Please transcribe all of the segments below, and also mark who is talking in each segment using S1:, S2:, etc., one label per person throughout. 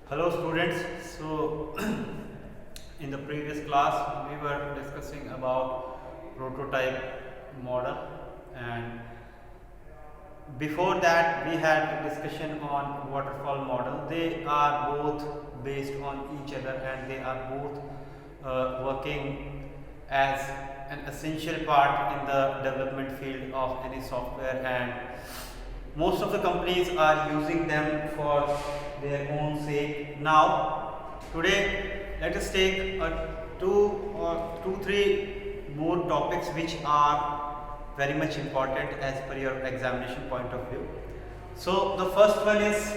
S1: Hello students. So in the previous class we were discussing about prototype model, and before that we had a discussion on waterfall model. They are both based on each other and they are both working as an essential part in the development field of any software, and most of the companies are using them for their own sake. Now today let us take three more topics which are very much important as per your examination point of view. So the first one is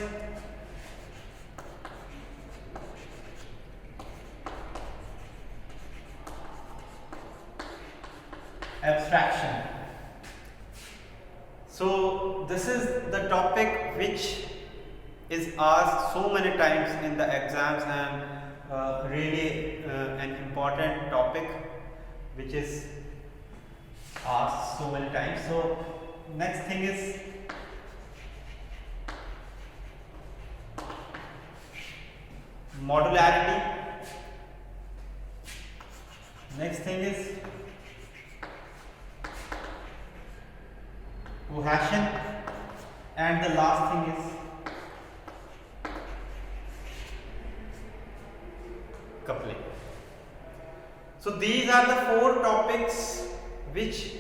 S1: abstraction. So this is the topic which is asked so many times in the exams, and really an important topic which is asked so many times. So next thing is modularity. Next thing is cohesion, and the last thing is coupling. So these are the four topics which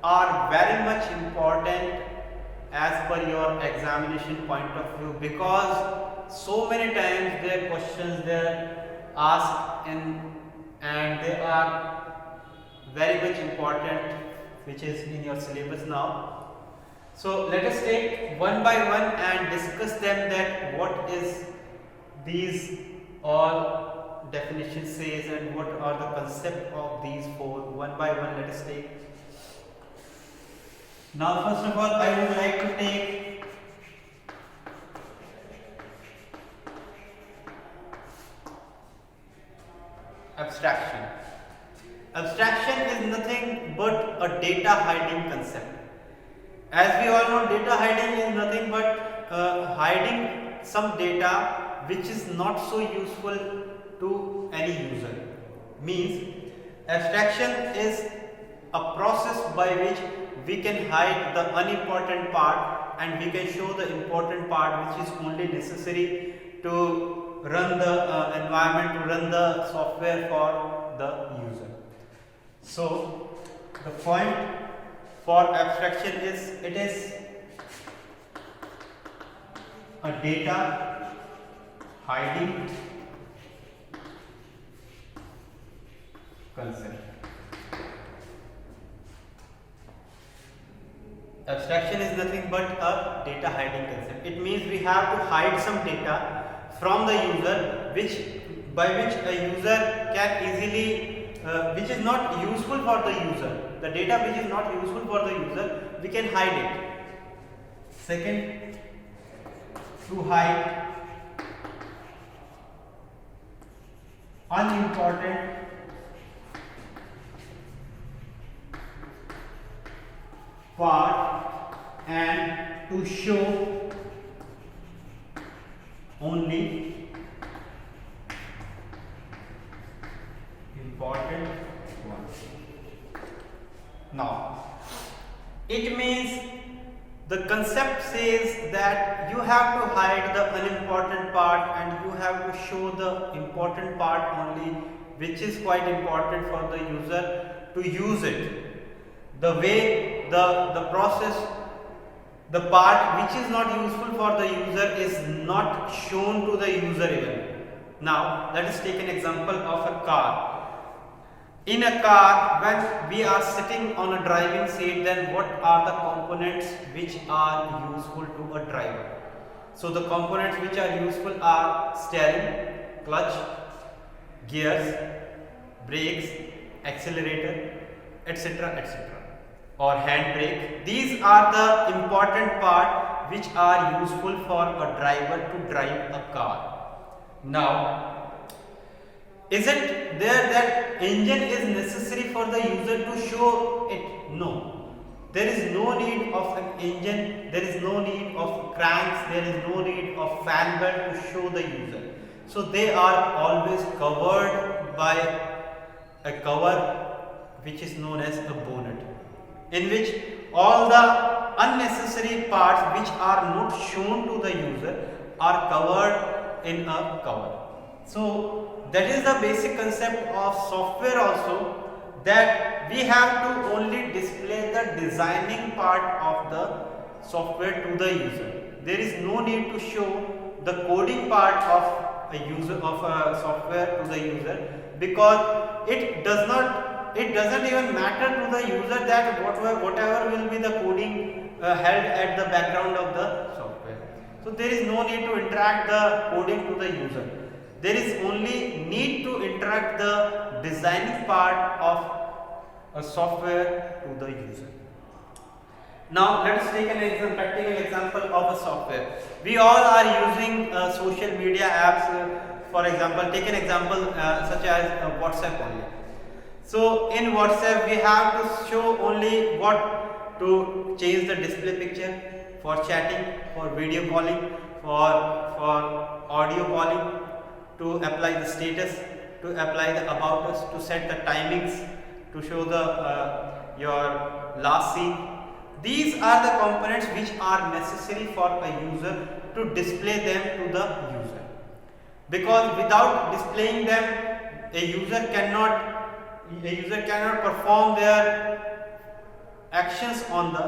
S1: are very much important as per your examination point of view, because so many times their questions they are asked and they are very much important, which is in your syllabus now. So let us take one by one and discuss them, that what is these all definition says and what are the concept of these four. One by one let us take. Now first of all I would like to take abstraction. Abstraction is nothing but a data hiding concept. As we all know, data hiding is nothing but hiding some data which is not so useful to any user. Means abstraction is a process by which we can hide the unimportant part and we can show the important part which is only necessary to run the environment, to run the software for the user. So the point for abstraction is it is a data hiding concept. Abstraction is nothing but a data hiding concept. It means we have to hide some data from the user by which a user can easily which is not useful for the user. The data which is not useful for the user, we can hide it. Second, to hide unimportant part and to show only important ones. Now it means the concept says that you have to hide the unimportant part and you have to show the important part only, which is quite important for the user to use it. The way the process, the part which is not useful for the user is not shown to the user even. Now let us take an example of a car. In a car, when we are sitting on a driving seat, then what are the components which are useful to a driver? So the components which are useful are steering, clutch, gears, brakes, accelerator, etc., etc., or handbrake. These are the important part which are useful for a driver to drive a car. Now is it there that engine is necessary for the user to show it? No. there is no need of an engine, there is no need of cranks, there is no need of fan belt to show the user. So they are always covered by a cover which is known as a bonnet, in which all the unnecessary parts which are not shown to the user are covered in a cover. So that is the basic concept of software also, that we have to only display the designing part of the software to the user. There is no need to show the coding part of a software to the user, because it doesn't even matter to the user that whatever will be the coding held at the background of the software. So there is no need to interact the coding to the user. There is only need to interact the designing part of a software to the user. Now let us take an practical example of a software. We all are using social media apps. For example, take an example such as WhatsApp only. So in WhatsApp we have to show only what to change the display picture, for chatting, for video calling, for audio calling, to apply the status, to apply the about us, to set the timings, to show the your last scene. These are the components which are necessary for a user to display them to the user, because without displaying them a user cannot perform their actions on the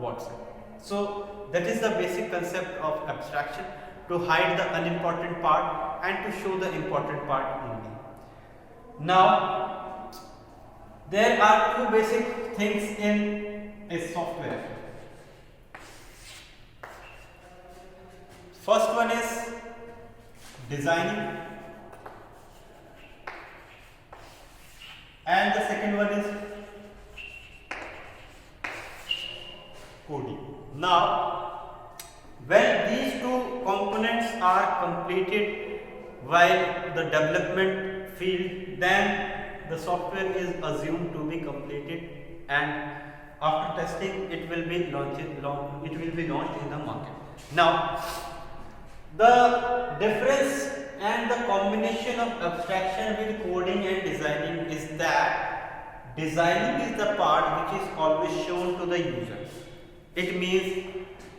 S1: WhatsApp. So that is the basic concept of abstraction, to hide the unimportant part and to show the important part only. Now there are two basic things in a software. First one is designing, and the second one is coding. Now when these two components are completed while the development field, then the software is assumed to be completed, and after testing it will be launched in the market. Now the difference and the combination of abstraction with coding and designing is that designing is the part which is always shown to the user. It means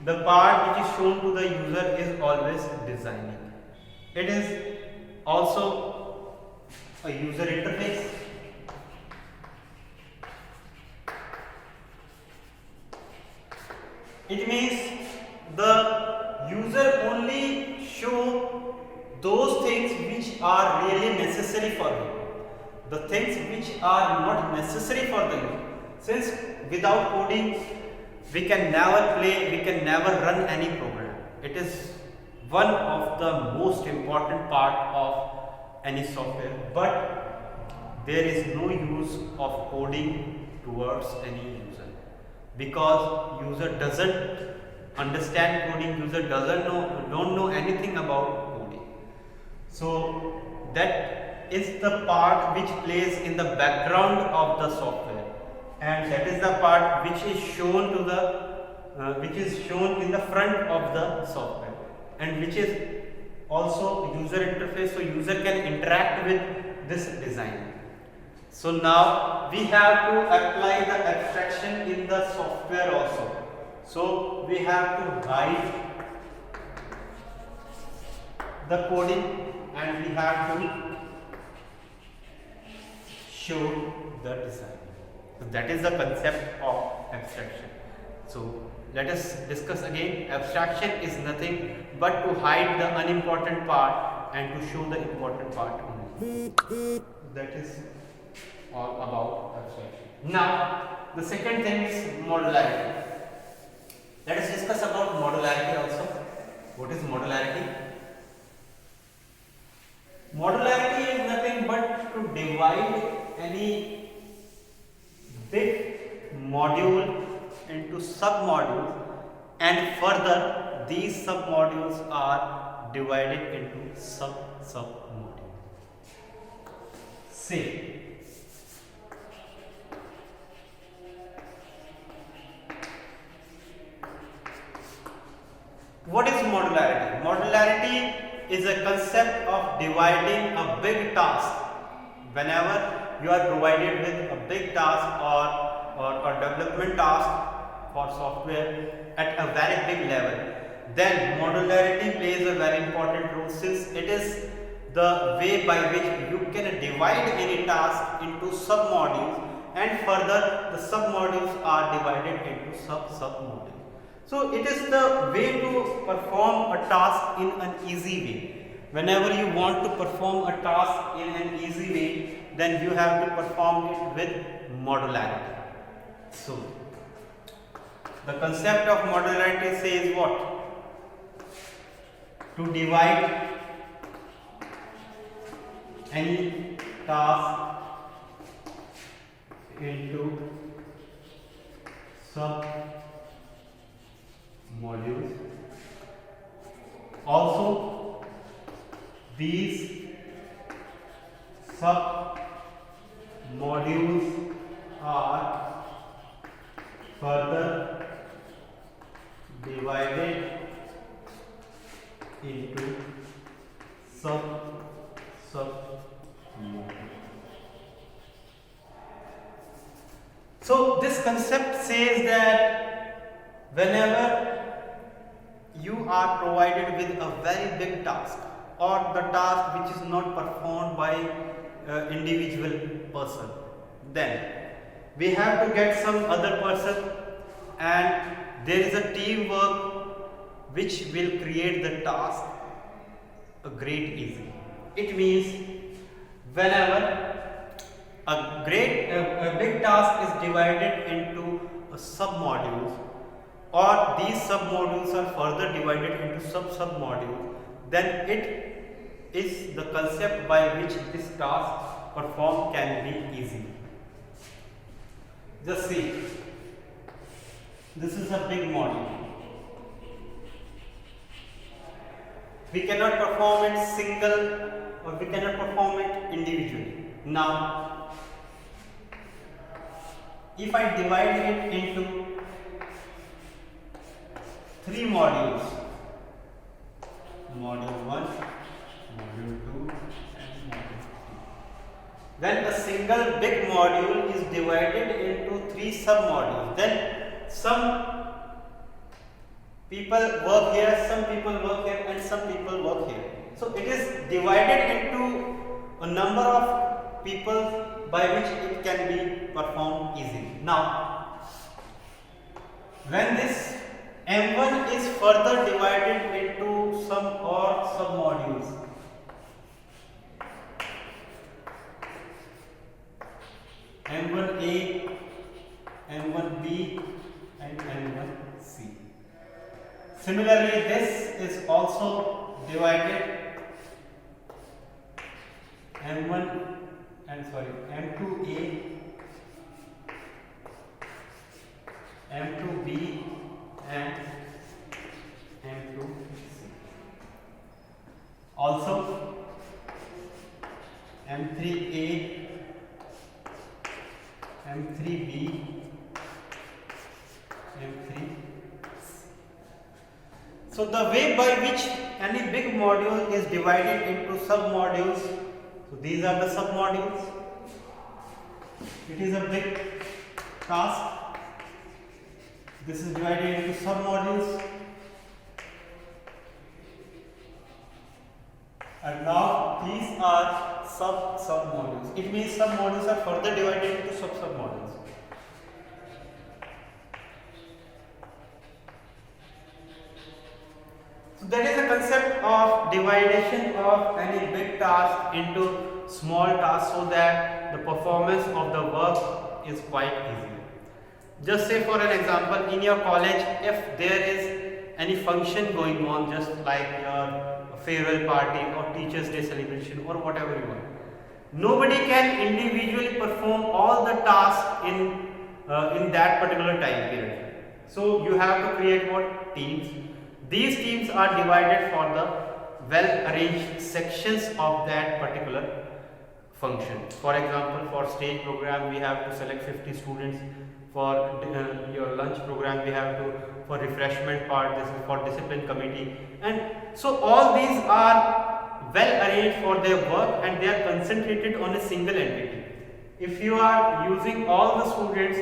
S1: the part which is shown to the user is always designing. It is also a user interface. It means the user only show those things which are really necessary for him. The things which are not necessary for the user. Since without coding we can never play, we can never run any program. It is one of the most important part of any software, but there is no use of coding towards any user, because user doesn't understand coding, user don't know anything about coding. So that is the part which plays in the background of the software, and that is the part which is shown to the which is shown in the front of the software, and which is also user interface, so user can interact with this design. So now we have to apply the abstraction in the software also. So we have to hide the coding and we have to show the design. So that is the concept of abstraction. So let us discuss again. Abstraction is nothing but to hide the unimportant part and to show the important part only. That is all about abstraction. Now the second thing is modularity. Let us discuss about modularity also. What is modularity? Modularity is nothing but to divide any big module into sub-modules, and further these sub-modules are divided into sub-modules. Say What is modularity? Modularity is a concept of dividing a big task. Whenever you are provided with a big task or a development task for software at a very big level, then modularity plays a very important role, since it is the way by which you can divide any task into sub-modules, and further the sub-modules are divided into sub-modules. So it is the way to perform a task in an easy way. Whenever you want to perform a task in an easy way, then you have to perform it with modularity. So the concept of modularity says what? To divide any task into sub modules. Also, these sub modules are further divided into sub modules. So this concept says that whenever you are provided with a very big task, or the task which is not performed by individual person, then we have to get some other person, and there is a teamwork which will create the task a great easy. It means whenever a big task is divided into sub-modules, or these sub-modules are further divided into sub-modules, then it is the concept by which this task performed can be easy. Just see, this is a big module. We cannot perform it single, or we cannot perform it individually. Now, if I divide it into 3 modules, module 1, module 2 and module 3, then a single big module is divided into 3 sub-modules. Then some people work here, some people work here, and some people work here. So it is divided into a number of people by which it can be performed easily. Now, when this M1 is further divided into some or sub-modules, M1A, M1B and M1C. Similarly, this is also divided M2A, M2B and M2C. Also M3A, M3B, M3C. So the way by which any big module is divided into sub-modules, so these are the sub-modules. It is a big task. This is divided into sub-modules. And now these are sub-modules. It means sub-modules are further divided into sub-modules. So that is the concept of division of any big task into small tasks, so that the performance of the work is quite easy. Just say for an example, in your college, if there is any function going on, just like your farewell party or teachers day celebration or whatever you want, nobody can individually perform all the tasks in that particular time period. So you have to create what? Teams. These teams are divided for the well arranged sections of that particular function. For example, for stage program we have to select 50 students, for your lunch program, we have to for refreshment part, this is for discipline committee, and so all these are well arranged for their work and they are concentrated on a single entity. If you are using all the students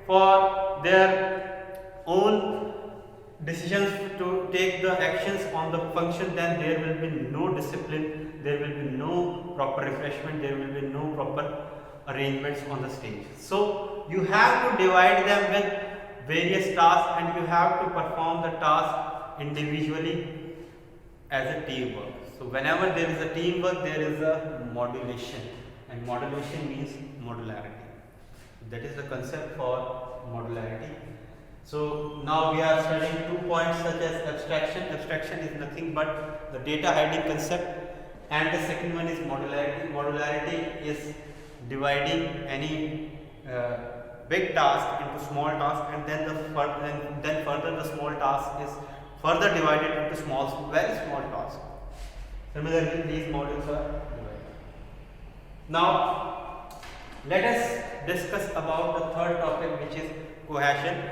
S1: for their own decisions to take the actions on the function, then there will be no discipline, there will be no proper refreshment, there will be no proper arrangements on the stage. So you have to divide them with various tasks and you have to perform the task individually as a teamwork. So whenever there is a teamwork, there is a modulation, and modulation means modularity. That is the concept for modularity. So now we are studying 2 points such as abstraction. Abstraction is nothing but the data hiding concept, and the second one is modularity. Modularity is dividing any big task into small tasks, and then further the small task is further divided into very small tasks. Similarly, these modules are divided. Now let us discuss about the third topic, which is cohesion.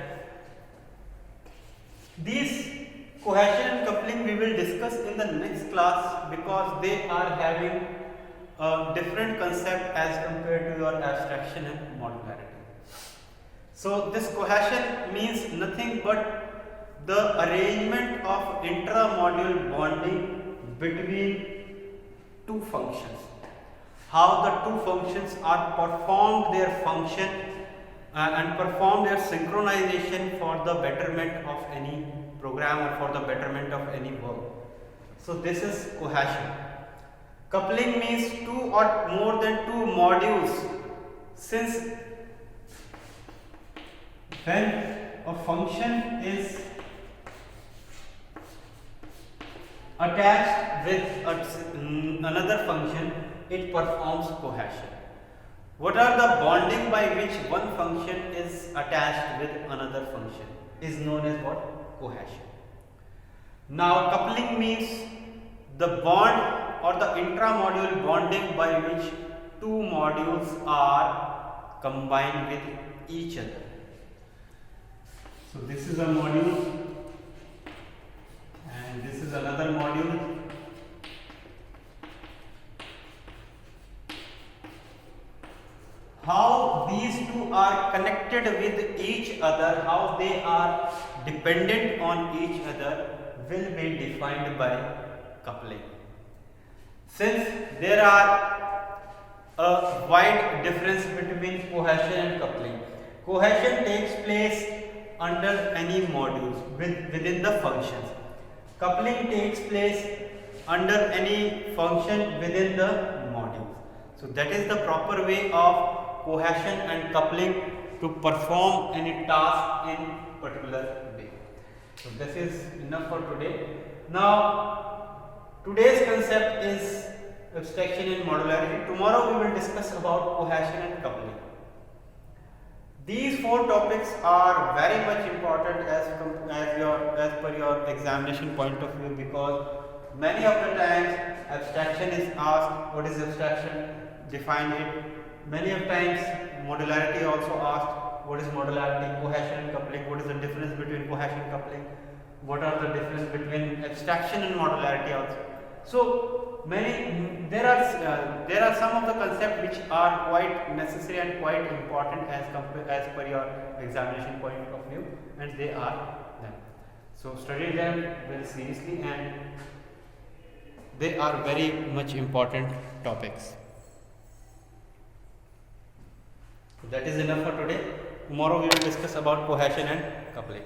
S1: These cohesion and coupling we will discuss in the next class, because they are having a different concept as compared to your abstraction and modularity. So this cohesion means nothing but the arrangement of intra-module bonding between two functions. How the two functions are performed their function and perform their synchronization for the betterment of any program or for the betterment of any work. So this is cohesion. Coupling means two or more than two modules. Since when a function is attached with another function, it performs cohesion. What are the bonding by which one function is attached with another function is known as what? Cohesion. Now coupling means the bond or the intramodule bonding by which two modules are combined with each other. So this is a module and this is another module. How these two are connected with each other, how they are dependent on each other, will be defined by coupling. Since there are a wide difference between cohesion and coupling, cohesion takes place under any modules within the functions. Coupling takes place under any function within the modules. So that is the proper way of cohesion and coupling to perform any task in particular way. So this is enough for today. Now today's concept is abstraction and modularity. Tomorrow we will discuss about cohesion and coupling. These four topics are very much important as per your examination point of view, because many of the times abstraction is asked, what is abstraction, define it. Many of times modularity also asked, what is modularity, cohesion and coupling, what is the difference between cohesion and coupling, what are the difference between abstraction and modularity also. So there are some of the concepts which are quite necessary and quite important as per your examination point of view, and they are them. So study them very seriously, and they are very much important topics. So that is enough for today. Tomorrow we will discuss about cohesion and coupling.